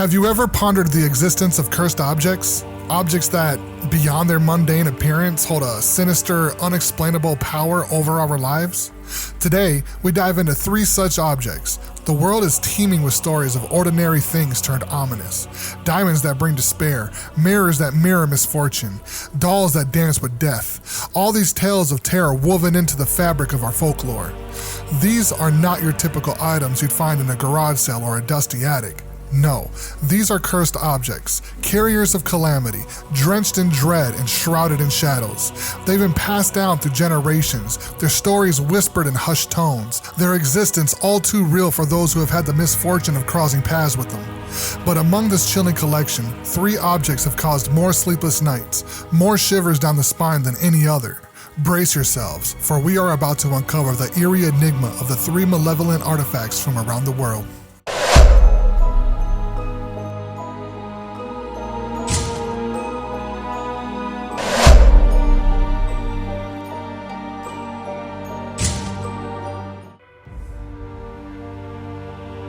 Have you ever pondered the existence of cursed objects? Objects that, beyond their mundane appearance, hold a sinister, unexplainable power over our lives? Today, we dive into 3 such objects. The world is teeming with stories of ordinary things turned ominous. Diamonds that bring despair, mirrors that mirror misfortune, dolls that dance with death. All these tales of terror woven into the fabric of our folklore. These are not your typical items you'd find in a garage sale or a dusty attic. No, these are cursed objects, carriers of calamity, drenched in dread and shrouded in shadows. They've been passed down through generations, their stories whispered in hushed tones, their existence all too real for those who have had the misfortune of crossing paths with them. But among this chilling collection, 3 objects have caused more sleepless nights, more shivers down the spine than any other. Brace yourselves, for we are about to uncover the eerie enigma of the 3 malevolent artifacts from around the world.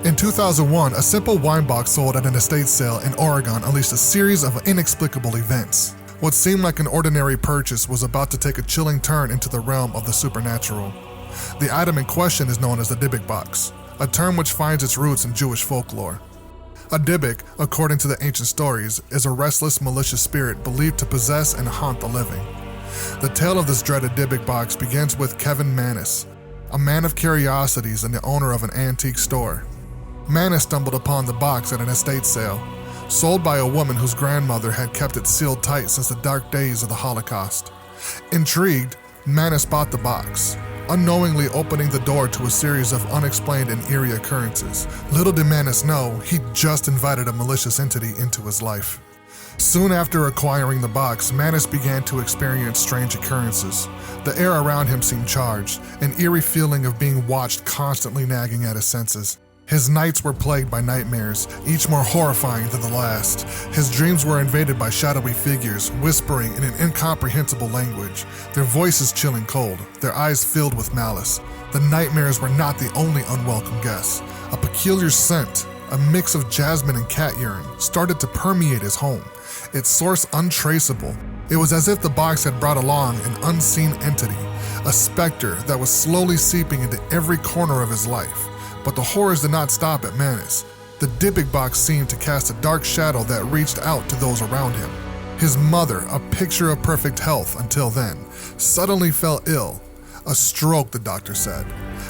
In 2001, a simple wine box sold at an estate sale in Oregon unleashed a series of inexplicable events. What seemed like an ordinary purchase was about to take a chilling turn into the realm of the supernatural. The item in question is known as the Dybbuk Box, a term which finds its roots in Jewish folklore. A Dybbuk, according to the ancient stories, is a restless, malicious spirit believed to possess and haunt the living. The tale of this dreaded Dybbuk Box begins with Kevin Mannis, a man of curiosities and the owner of an antique store. Mannis stumbled upon the box at an estate sale, sold by a woman whose grandmother had kept it sealed tight since the dark days of the Holocaust. Intrigued, Mannis bought the box, unknowingly opening the door to a series of unexplained and eerie occurrences. Little did Mannis know, he'd just invited a malicious entity into his life. Soon after acquiring the box, Mannis began to experience strange occurrences. The air around him seemed charged, an eerie feeling of being watched constantly nagging at his senses. His nights were plagued by nightmares, each more horrifying than the last. His dreams were invaded by shadowy figures, whispering in an incomprehensible language, their voices chilling cold, their eyes filled with malice. The nightmares were not the only unwelcome guests. A peculiar scent, a mix of jasmine and cat urine, started to permeate his home, its source untraceable. It was as if the box had brought along an unseen entity, a specter that was slowly seeping into every corner of his life. But the horrors did not stop at Mannis. The Dybbuk Box seemed to cast a dark shadow that reached out to those around him. His mother, a picture of perfect health until then, suddenly fell ill. A stroke, the doctor said.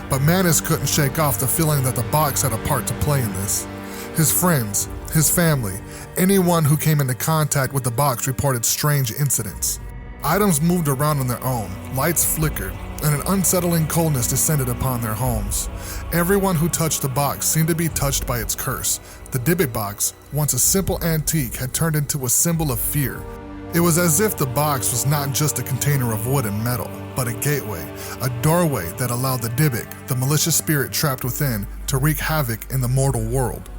But Mannis couldn't shake off the feeling that the box had a part to play in this. His friends, his family, anyone who came into contact with the box reported strange incidents. Items moved around on their own, lights flickered, and an unsettling coldness descended upon their homes. Everyone who touched the box seemed to be touched by its curse. The Dybbuk Box, once a simple antique, had turned into a symbol of fear. It was as if the box was not just a container of wood and metal, but a gateway, a doorway that allowed the Dybbuk, the malicious spirit trapped within, to wreak havoc in the mortal world.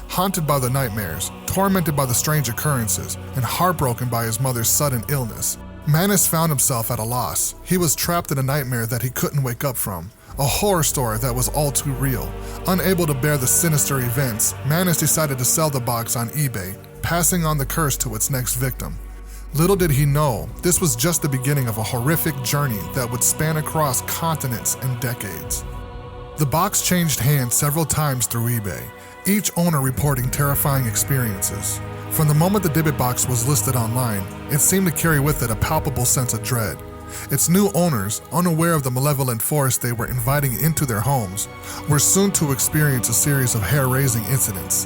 Haunted by the nightmares, tormented by the strange occurrences, and heartbroken by his mother's sudden illness, Mannis found himself at a loss. He was trapped in a nightmare that he couldn't wake up from, a horror story that was all too real. Unable to bear the sinister events, Mannis decided to sell the box on eBay, passing on the curse to its next victim. Little did he know, this was just the beginning of a horrific journey that would span across continents and decades. The box changed hands several times through eBay, each owner reporting terrifying experiences. From the moment the Dybbuk Box was listed online, it seemed to carry with it a palpable sense of dread. Its new owners, unaware of the malevolent force they were inviting into their homes, were soon to experience a series of hair-raising incidents.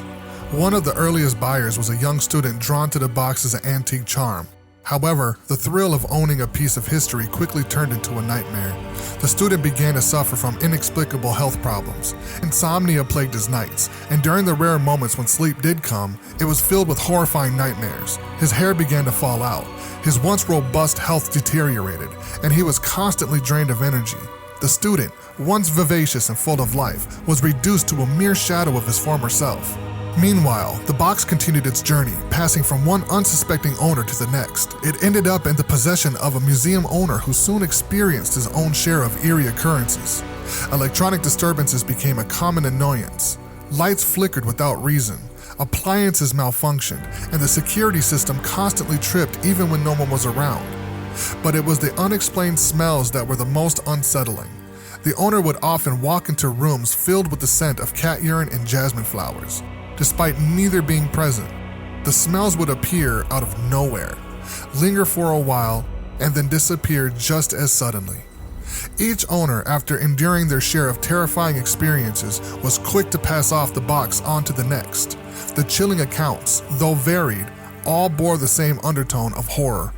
One of the earliest buyers was a young student drawn to the box's antique charm. However, the thrill of owning a piece of history quickly turned into a nightmare. The student began to suffer from inexplicable health problems. Insomnia plagued his nights, and during the rare moments when sleep did come, it was filled with horrifying nightmares. His hair began to fall out, his once robust health deteriorated, and he was constantly drained of energy. The student, once vivacious and full of life, was reduced to a mere shadow of his former self. Meanwhile, the box continued its journey, passing from one unsuspecting owner to the next. It ended up in the possession of a museum owner who soon experienced his own share of eerie occurrences. Electronic disturbances became a common annoyance. Lights flickered without reason. Appliances malfunctioned, and the security system constantly tripped even when no one was around. But it was the unexplained smells that were the most unsettling. The owner would often walk into rooms filled with the scent of cat urine and jasmine flowers. Despite neither being present, the smells would appear out of nowhere, linger for a while, and then disappear just as suddenly. Each owner, after enduring their share of terrifying experiences, was quick to pass off the box on to the next. The chilling accounts, though varied, all bore the same undertone of horror,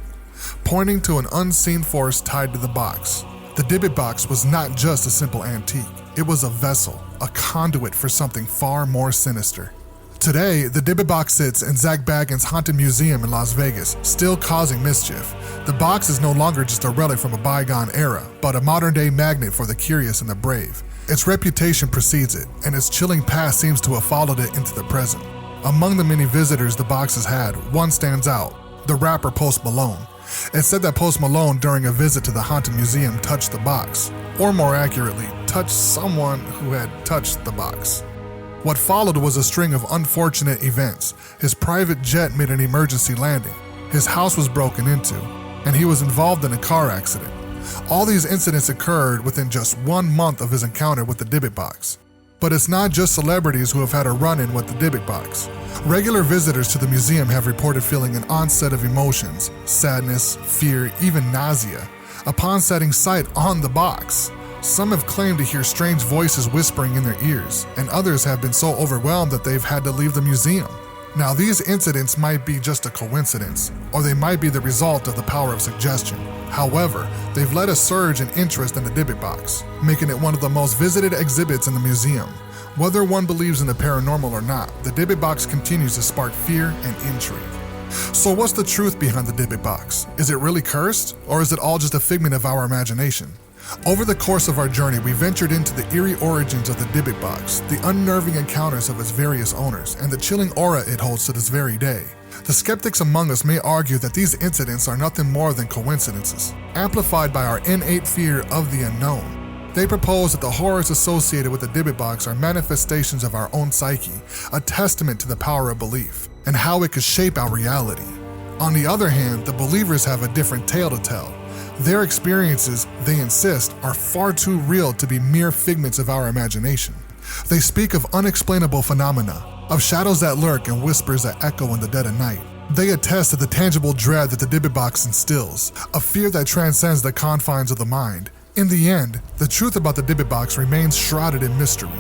pointing to an unseen force tied to the box. The Dybbuk Box was not just a simple antique. It was a vessel, a conduit for something far more sinister. Today, the Dybbuk Box sits in Zak Bagans' Haunted Museum in Las Vegas, still causing mischief. The box is no longer just a relic from a bygone era, but a modern-day magnet for the curious and the brave. Its reputation precedes it, and its chilling past seems to have followed it into the present. Among the many visitors the box has had, one stands out, the rapper Post Malone. It's said that Post Malone, during a visit to the Haunted Museum, touched the box, or more accurately, touched someone who had touched the box. What followed was a string of unfortunate events. His private jet made an emergency landing, his house was broken into, and he was involved in a car accident. All these incidents occurred within just 1 month of his encounter with the Dybbuk Box. But it's not just celebrities who have had a run-in with the Dybbuk Box. Regular visitors to the museum have reported feeling an onset of emotions, sadness, fear, even nausea, upon setting sight on the box. Some have claimed to hear strange voices whispering in their ears, and others have been so overwhelmed that they've had to leave the museum. Now, these incidents might be just a coincidence, or they might be the result of the power of suggestion. However, they've led a surge in interest in the Dybbuk Box, making it one of the most visited exhibits in the museum. Whether one believes in the paranormal or not, the Dybbuk Box continues to spark fear and intrigue. So what's the truth behind the Dybbuk Box? Is it really cursed, or is it all just a figment of our imagination? Over the course of our journey, we ventured into the eerie origins of the Dybbuk Box, the unnerving encounters of its various owners, and the chilling aura it holds to this very day. The skeptics among us may argue that these incidents are nothing more than coincidences, amplified by our innate fear of the unknown. They propose that the horrors associated with the Dybbuk Box are manifestations of our own psyche, a testament to the power of belief, and how it could shape our reality. On the other hand, the believers have a different tale to tell. Their experiences, they insist, are far too real to be mere figments of our imagination. They speak of unexplainable phenomena, of shadows that lurk and whispers that echo in the dead of night. They attest to the tangible dread that the Dybbuk Box instills, a fear that transcends the confines of the mind. In the end, the truth about the Dybbuk Box remains shrouded in mystery,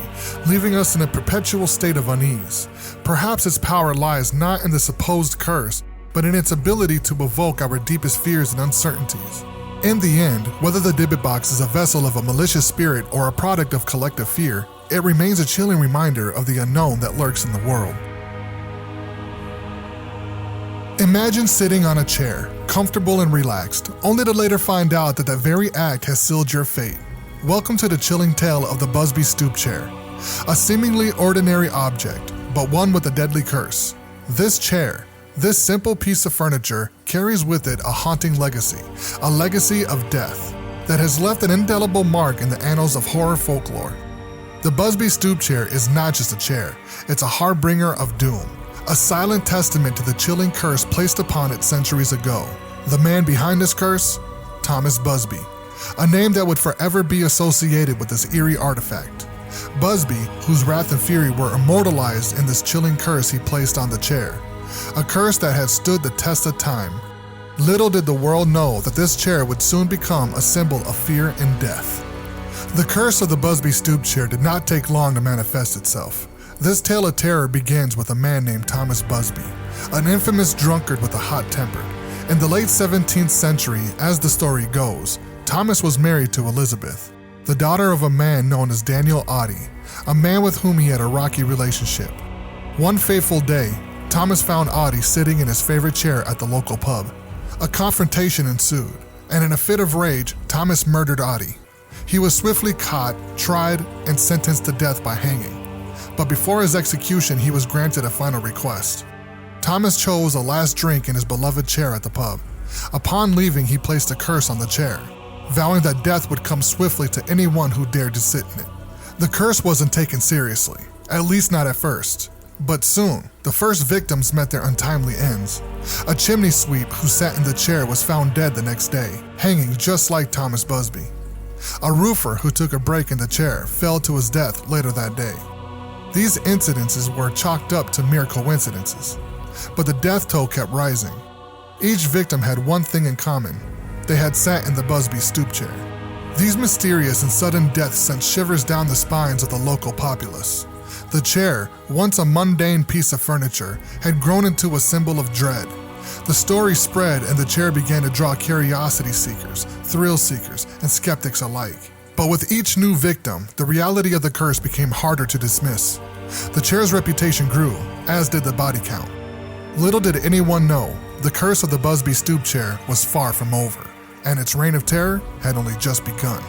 leaving us in a perpetual state of unease. Perhaps its power lies not in the supposed curse, but in its ability to evoke our deepest fears and uncertainties. In the end, whether the Dybbuk Box is a vessel of a malicious spirit or a product of collective fear, it remains a chilling reminder of the unknown that lurks in the world. Imagine sitting on a chair, comfortable and relaxed, only to later find out that very act has sealed your fate. Welcome to the chilling tale of the Busby Stoop chair, a seemingly ordinary object, but one with a deadly curse. This chair, this simple piece of furniture, carries with it a haunting legacy, a legacy of death, that has left an indelible mark in the annals of horror folklore. The Busby Stoop chair is not just a chair, it's a harbinger of doom, a silent testament to the chilling curse placed upon it centuries ago. The man behind this curse? Thomas Busby, a name that would forever be associated with this eerie artifact. Busby, whose wrath and fury were immortalized in this chilling curse he placed on the chair, a curse that had stood the test of time. Little did the world know that this chair would soon become a symbol of fear and death. The curse of the Busby Stoop chair did not take long to manifest itself. This tale of terror begins with a man named Thomas Busby, an infamous drunkard with a hot temper. In the late 17th century, as the story goes, Thomas was married to Elizabeth, the daughter of a man known as Daniel Oddie, a man with whom he had a rocky relationship. One fateful day, Thomas found Oddie sitting in his favorite chair at the local pub. A confrontation ensued, and in a fit of rage, Thomas murdered Oddie. He was swiftly caught, tried, and sentenced to death by hanging. But before his execution, he was granted a final request. Thomas chose a last drink in his beloved chair at the pub. Upon leaving, he placed a curse on the chair, vowing that death would come swiftly to anyone who dared to sit in it. The curse wasn't taken seriously, at least not at first. But soon, the first victims met their untimely ends. A chimney sweep who sat in the chair was found dead the next day, hanging just like Thomas Busby. A roofer who took a break in the chair fell to his death later that day. These incidences were chalked up to mere coincidences, but the death toll kept rising. Each victim had one thing in common: they had sat in the Busby Stoop chair. These mysterious and sudden deaths sent shivers down the spines of the local populace. The chair, once a mundane piece of furniture, had grown into a symbol of dread. The story spread and the chair began to draw curiosity seekers, thrill seekers, and skeptics alike. But with each new victim, the reality of the curse became harder to dismiss. The chair's reputation grew, as did the body count. Little did anyone know, the curse of the Busby Stoop chair was far from over, and its reign of terror had only just begun.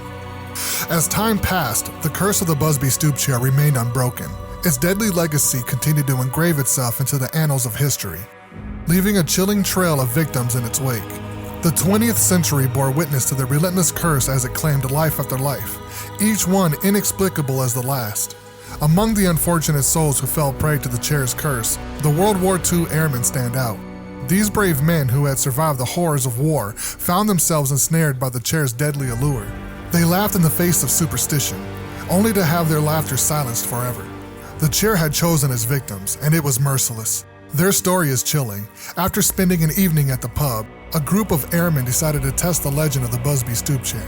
As time passed, the curse of the Busby Stoop chair remained unbroken. Its deadly legacy continued to engrave itself into the annals of history, leaving a chilling trail of victims in its wake. The 20th century bore witness to the relentless curse as it claimed life after life, each one inexplicable as the last. Among the unfortunate souls who fell prey to the chair's curse, the World War II airmen stand out. These brave men who had survived the horrors of war found themselves ensnared by the chair's deadly allure. They laughed in the face of superstition, only to have their laughter silenced forever. The chair had chosen its victims, and it was merciless. Their story is chilling. After spending an evening at the pub, a group of airmen decided to test the legend of the Busby Stoop chair.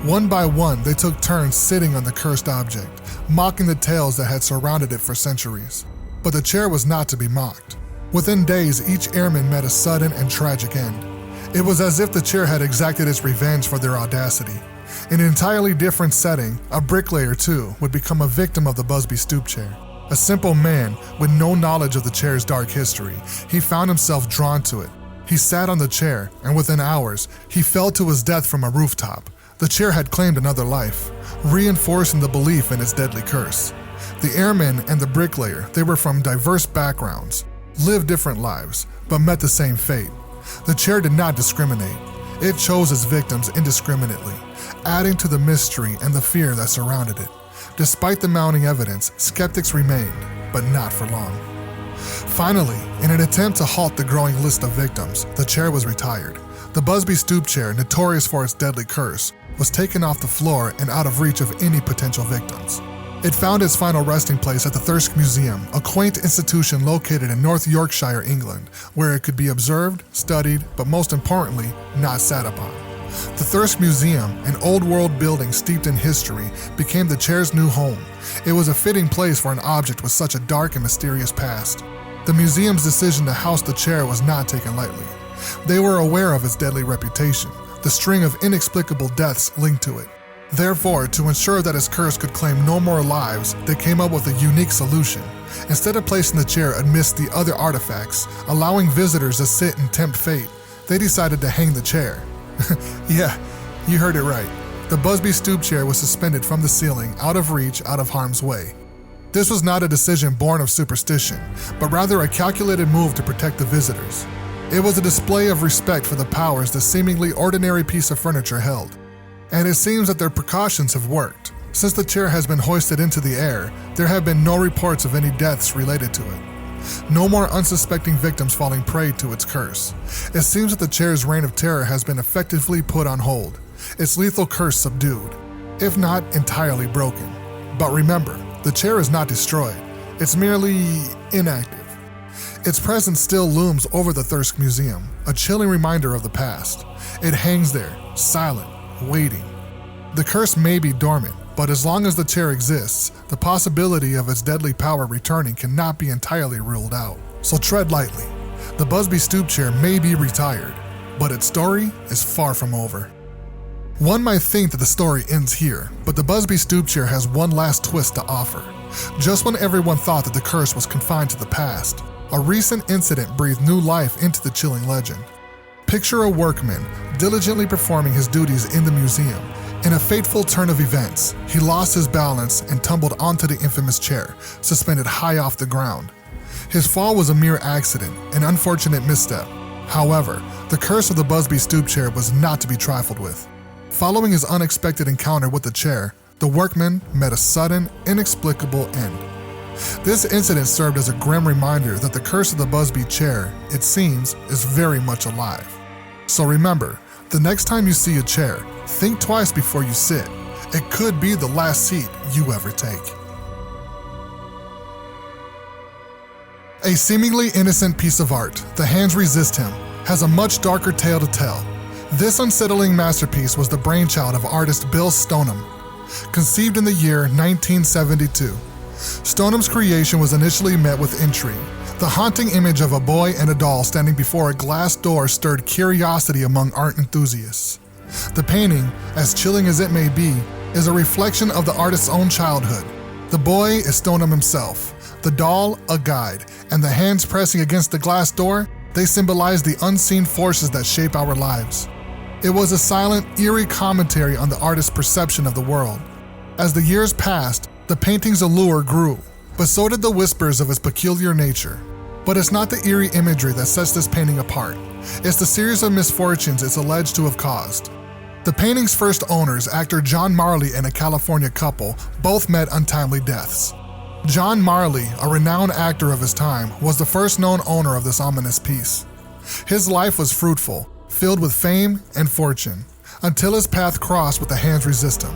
One by one, they took turns sitting on the cursed object, mocking the tales that had surrounded it for centuries. But the chair was not to be mocked. Within days, each airman met a sudden and tragic end. It was as if the chair had exacted its revenge for their audacity. In an entirely different setting, a bricklayer, too, would become a victim of the Busby Stoop chair. A simple man with no knowledge of the chair's dark history, he found himself drawn to it. He sat on the chair, and within hours, he fell to his death from a rooftop. The chair had claimed another life, reinforcing the belief in its deadly curse. The airman and the bricklayer, they were from diverse backgrounds, lived different lives, but met the same fate. The chair did not discriminate. It chose its victims indiscriminately, adding to the mystery and the fear that surrounded it. Despite the mounting evidence, skeptics remained, but not for long. Finally, in an attempt to halt the growing list of victims, the chair was retired. The Busby Stoop chair, notorious for its deadly curse, was taken off the floor and out of reach of any potential victims. It found its final resting place at the Thirsk Museum, a quaint institution located in North Yorkshire, England, where it could be observed, studied, but most importantly, not sat upon. The Thirsk Museum, an old-world building steeped in history, became the chair's new home. It was a fitting place for an object with such a dark and mysterious past. The museum's decision to house the chair was not taken lightly. They were aware of its deadly reputation, the string of inexplicable deaths linked to it. Therefore, to ensure that its curse could claim no more lives, they came up with a unique solution. Instead of placing the chair amidst the other artifacts, allowing visitors to sit and tempt fate, they decided to hang the chair. Yeah, you heard it right. The Busby Stoop chair was suspended from the ceiling, out of reach, out of harm's way. This was not a decision born of superstition, but rather a calculated move to protect the visitors. It was a display of respect for the powers the seemingly ordinary piece of furniture held. And it seems that their precautions have worked. Since the chair has been hoisted into the air, there have been no reports of any deaths related to it. No more unsuspecting victims falling prey to its curse. It seems that the chair's reign of terror has been effectively put on hold, its lethal curse subdued, if not entirely broken. But remember, the chair is not destroyed. It's merely inactive. Its presence still looms over the Thirsk Museum, a chilling reminder of the past. It hangs there, silent, waiting. The curse may be dormant, but as long as the chair exists, the possibility of its deadly power returning cannot be entirely ruled out. So tread lightly. The Busby Stoop chair may be retired, but its story is far from over. One might think that the story ends here, but the Busby Stoop chair has one last twist to offer. Just when everyone thought that the curse was confined to the past, a recent incident breathed new life into the chilling legend. Picture a workman diligently performing his duties in the museum. In a fateful turn of events, he lost his balance and tumbled onto the infamous chair, suspended high off the ground. His fall was a mere accident, an unfortunate misstep. However, the curse of the Busby Stoop chair was not to be trifled with. Following his unexpected encounter with the chair, the workman met a sudden, inexplicable end. This incident served as a grim reminder that the curse of the Busby chair, it seems, is very much alive. So remember, the next time you see a chair, think twice before you sit. It could be the last seat you ever take. A seemingly innocent piece of art, The Hands Resist Him, has a much darker tale to tell. This unsettling masterpiece was the brainchild of artist Bill Stoneham. Conceived in the year 1972, Stoneham's creation was initially met with intrigue. The haunting image of a boy and a doll standing before a glass door stirred curiosity among art enthusiasts. The painting, as chilling as it may be, is a reflection of the artist's own childhood. The boy is Stoneham himself, the doll a guide, and the hands pressing against the glass door, they symbolize the unseen forces that shape our lives. It was a silent, eerie commentary on the artist's perception of the world. As the years passed, the painting's allure grew, but so did the whispers of its peculiar nature. But it's not the eerie imagery that sets this painting apart. It's the series of misfortunes it's alleged to have caused. The painting's first owners, actor John Marley and a California couple, both met untimely deaths. John Marley, a renowned actor of his time, was the first known owner of this ominous piece. His life was fruitful, filled with fame and fortune, until his path crossed with The Hands Resist Him.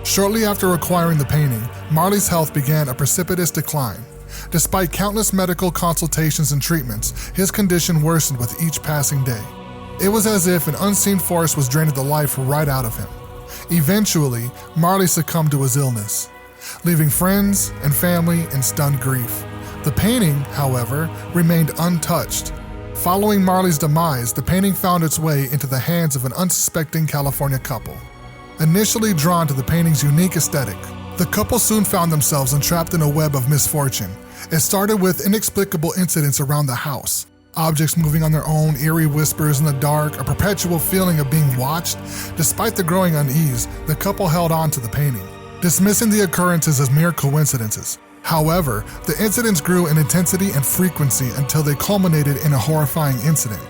Shortly after acquiring the painting, Marley's health began a precipitous decline. Despite countless medical consultations and treatments, his condition worsened with each passing day. It was as if an unseen force was draining the life right out of him. Eventually, Marley succumbed to his illness, leaving friends and family in stunned grief. The painting, however, remained untouched. Following Marley's demise, the painting found its way into the hands of an unsuspecting California couple. Initially drawn to the painting's unique aesthetic, the couple soon found themselves entrapped in a web of misfortune. It started with inexplicable incidents around the house, objects moving on their own, eerie whispers in the dark, a perpetual feeling of being watched. Despite the growing unease, the couple held on to the painting, dismissing the occurrences as mere coincidences. However, the incidents grew in intensity and frequency until they culminated in a horrifying incident.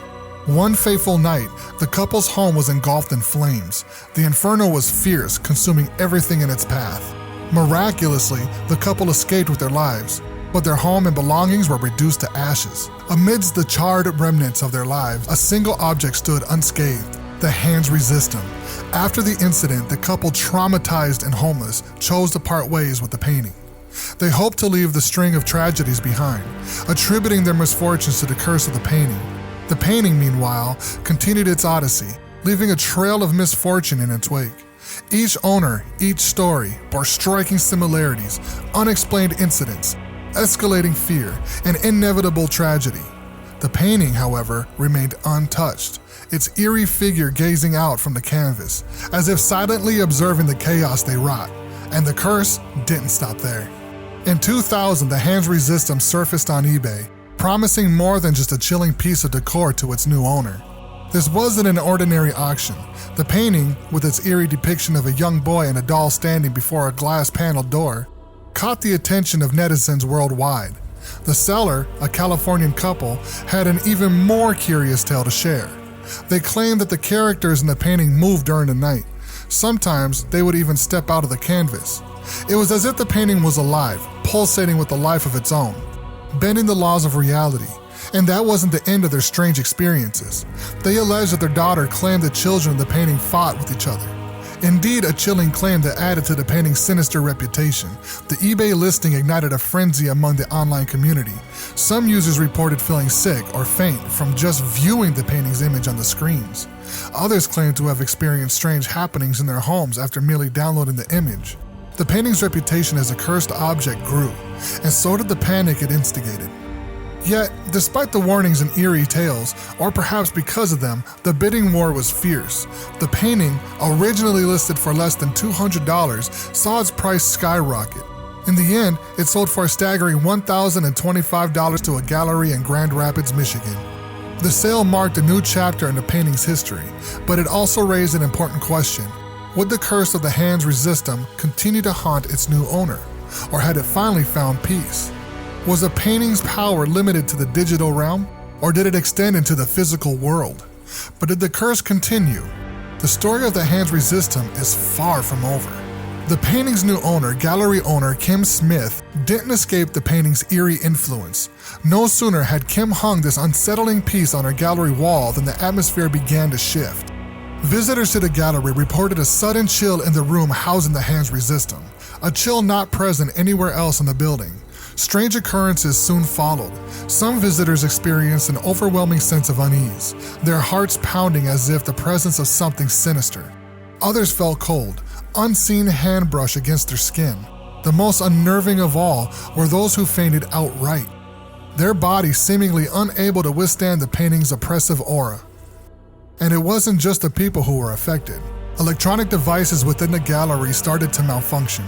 One fateful night, the couple's home was engulfed in flames. The inferno was fierce, consuming everything in its path. Miraculously, the couple escaped with their lives, but their home and belongings were reduced to ashes. Amidst the charred remnants of their lives, a single object stood unscathed: The Hands Resist Him. After the incident, the couple, traumatized and homeless, chose to part ways with the painting. They hoped to leave the string of tragedies behind, attributing their misfortunes to the curse of the painting. The painting, meanwhile, continued its odyssey, leaving a trail of misfortune in its wake. Each owner, each story, bore striking similarities, unexplained incidents, escalating fear, and inevitable tragedy. The painting, however, remained untouched, its eerie figure gazing out from the canvas, as if silently observing the chaos they wrought. And the curse didn't stop there. In 2000, The Hands Resist Him surfaced on eBay, promising more than just a chilling piece of decor to its new owner. This wasn't an ordinary auction. The painting, with its eerie depiction of a young boy and a doll standing before a glass-paneled door, caught the attention of netizens worldwide. The seller, a Californian couple, had an even more curious tale to share. They claimed that the characters in the painting moved during the night. Sometimes they would even step out of the canvas. It was as if the painting was alive, pulsating with a life of its own, bending the laws of reality. And that wasn't the end of their strange experiences. They alleged that their daughter claimed the children in the painting fought with each other. Indeed, a chilling claim that added to the painting's sinister reputation. The eBay listing ignited a frenzy among the online community. Some users reported feeling sick or faint from just viewing the painting's image on the screens. Others claimed to have experienced strange happenings in their homes after merely downloading the image. The painting's reputation as a cursed object grew, and so did the panic it instigated. Yet, despite the warnings and eerie tales, or perhaps because of them, the bidding war was fierce. The painting, originally listed for less than $200, saw its price skyrocket. In the end, it sold for a staggering $1,025 to a gallery in Grand Rapids, Michigan. The sale marked a new chapter in the painting's history, but it also raised an important question. Would the curse of The Hands Resist Him continue to haunt its new owner, or had it finally found peace? Was the painting's power limited to the digital realm, or did it extend into the physical world? But did the curse continue? The story of The Hands Resist Him is far from over. The painting's new owner, gallery owner Kim Smith, didn't escape the painting's eerie influence. No sooner had Kim hung this unsettling piece on her gallery wall than the atmosphere began to shift. Visitors to the gallery reported a sudden chill in the room housing the hand's resistum, a chill not present anywhere else in the building. Strange occurrences soon followed. Some visitors experienced an overwhelming sense of unease, their hearts pounding as if the presence of something sinister. Others felt cold, unseen hand brush against their skin. The most unnerving of all were those who fainted outright, their bodies seemingly unable to withstand the painting's oppressive aura. And it wasn't just the people who were affected. Electronic devices within the gallery started to malfunction.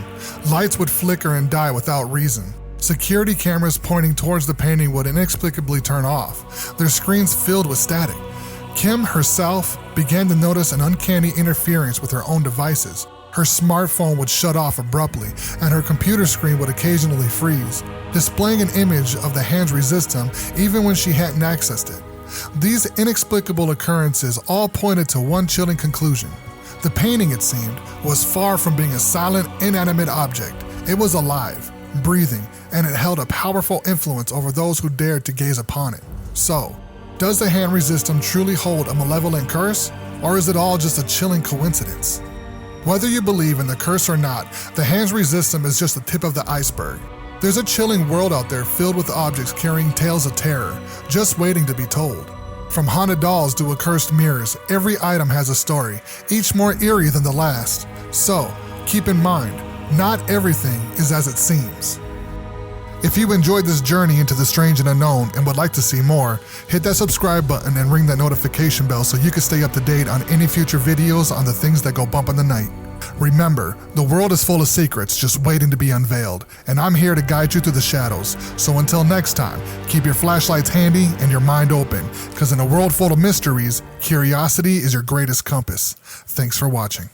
Lights would flicker and die without reason. Security cameras pointing towards the painting would inexplicably turn off, their screens filled with static. Kim herself began to notice an uncanny interference with her own devices. Her smartphone would shut off abruptly, and her computer screen would occasionally freeze, displaying an image of the hand's resistum even when she hadn't accessed it. These inexplicable occurrences all pointed to one chilling conclusion. The painting, it seemed, was far from being a silent, inanimate object. It was alive, breathing, and it held a powerful influence over those who dared to gaze upon it. So, does the hand resistum truly hold a malevolent curse, or is it all just a chilling coincidence? Whether you believe in the curse or not, the hand's resistum is just the tip of the iceberg. There's a chilling world out there filled with objects carrying tales of terror, just waiting to be told. From haunted dolls to accursed mirrors, every item has a story, each more eerie than the last. So, keep in mind, not everything is as it seems. If you enjoyed this journey into the strange and unknown and would like to see more, hit that subscribe button and ring that notification bell so you can stay up to date on any future videos on the things that go bump in the night. Remember, the world is full of secrets just waiting to be unveiled, and I'm here to guide you through the shadows. So until next time, keep your flashlights handy and your mind open, because in a world full of mysteries, curiosity is your greatest compass. Thanks for watching.